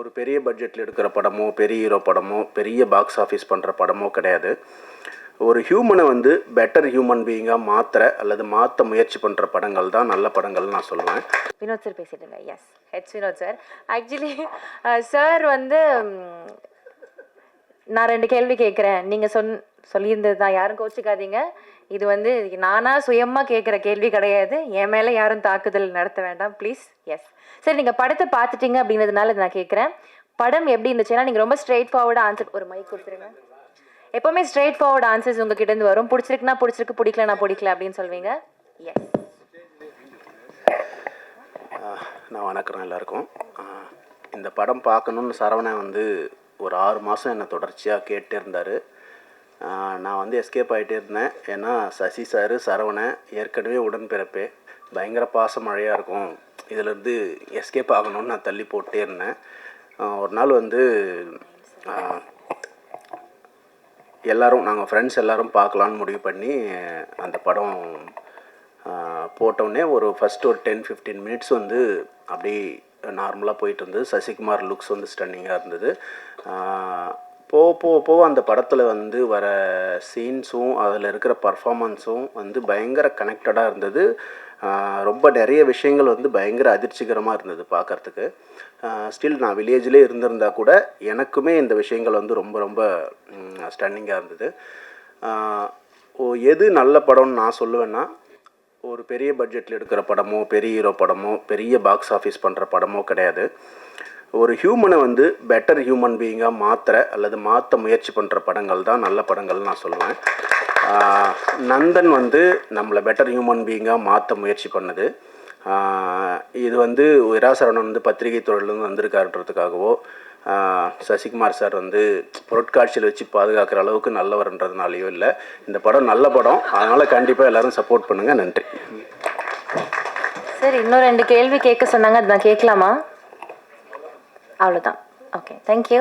ஒரு பெரிய பட்ஜெட்டில் எடுக்கிற படமோ, பெரிய ஹீரோ படமோ, பெரிய பாக்ஸ் ஆஃபீஸ் பண்ணுற படமோ கிடையாது. ஒரு ஹியூமனை வந்து பெட்டர் ஹியூமன் பீயிங்காக மாற்ற முயற்சி பண்ணுற படங்கள் தான் நல்ல படங்கள்னு நான் சொல்லுவேன். வினோத் சார் பேசிட்டுங்க. Yes, H Vinod sir. Actually sir வந்து நான் 2 கேள்வி கேட்குறேன். நீங்கள் சொல்லியிருந்தது தான், யாரும் கோச்சிக்காதீங்க. இது வந்து நானாக சுயமாக கேட்குற கேள்வி கிடையாது. என் மேலே யாரும் தாக்குதல் நடத்த வேண்டாம் ப்ளீஸ். எஸ் சரி, நீங்கள் படத்தை பார்த்துட்டீங்க அப்படின்றதுனால நான் கேட்குறேன், படம் எப்படி இருந்துச்சுன்னா நீங்கள் ரொம்ப ஸ்ட்ரெயிட் ஃபார்வர்டாக ஆன்சர், ஒரு மைக் கொடுத்துருங்க. எப்போவுமே ஸ்ட்ரெயிட் ஃபார்வர்ட் ஆன்சர்ஸ் உங்ககிட்டேருந்து வரும். பிடிச்சிருக்குன்னா பிடிச்சிருக்கு, பிடிக்கலனா பிடிக்கல அப்படின்னு சொல்வீங்க. எஸ். நான் வணக்கம் எல்லாருக்கும். இந்த படம் பார்க்கணுன்னு சரவணன் வந்து ஒரு 6 மாதம் என்னை தொடர்ச்சியாக கேட்டே இருந்தார். நான் வந்து எஸ்கேப் ஆகிட்டே இருந்தேன். ஏன்னா சசி சார், சரவணன் ஏற்கனவே உடன்பிறப்பே, பயங்கர பாச மழையாக இருக்கும், இதிலேருந்து எஸ்கேப் ஆகணும்னு நான் தள்ளி போட்டே இருந்தேன். ஒரு நாள் வந்து நாங்கள் ஃப்ரெண்ட்ஸ் எல்லோரும் பார்க்கலான்னு முடிவு பண்ணி அந்த படம் போட்டோடனே ஃபஸ்ட்டு ஒரு 10-15 மினிட்ஸ் வந்து அப்படி நார்மலாக போயிட்டு இருந்தது. சசிகுமார் லுக்ஸ் வந்து ஸ்டன்னிங்காக இருந்தது. போக அந்த படத்தில் வந்து வர சீன்ஸும் அதில் இருக்கிற பர்ஃபாமன்ஸும் வந்து பயங்கர கனெக்டடாக இருந்தது. ரொம்ப நிறைய விஷயங்கள் வந்து பயங்கர அதிர்ச்சிகரமாக இருந்தது பார்க்குறதுக்கு. ஸ்டில் நான் வில்லேஜ்லேயே இருந்திருந்தால் கூட எனக்குமே இந்த விஷயங்கள் வந்து ரொம்ப ரொம்ப ஸ்டன்னிங்காக இருந்தது. எது நல்ல படம்னு நான் சொல்லுவேன்னா, ஒரு பெரிய பட்ஜெட்டில் எடுக்கிற படமோ, பெரிய ஹீரோ படமோ, பெரிய பாக்ஸ் ஆஃபீஸ் பண்ணுற படமோ கிடையாது. ஒரு ஹியூமனை வந்து பெட்டர் ஹியூமன் பீயிங்காக மாற்ற முயற்சி பண்ணுற படங்கள் தான் நல்ல படங்கள்னு நான் சொல்லுவேன். நந்தன் வந்து நம்மளை பெட்டர் ஹியூமன் பீயிங்காக மாற்ற முயற்சி பண்ணுது. இது வந்து விராசரவணன் வந்து பத்திரிகை துறையிலேருந்து வந்திருக்காருன்றதுக்காகவோ, சசிகுமார் சார் வந்து பொருட்காட்சியில் வச்சு பாதுகாக்கிற அளவுக்கு நல்லவர்ன்றதுனாலையோ இல்லை. இந்த படம் நல்ல படம், அதனால் கண்டிப்பாக எல்லோரும் சப்போர்ட் பண்ணுங்கள். நன்றி. சார், இன்னும் 2 கேள்வி கேட்க சொன்னாங்க, அது நான் கேட்கலாமா? அவ்வளோதான். Okay, thank you.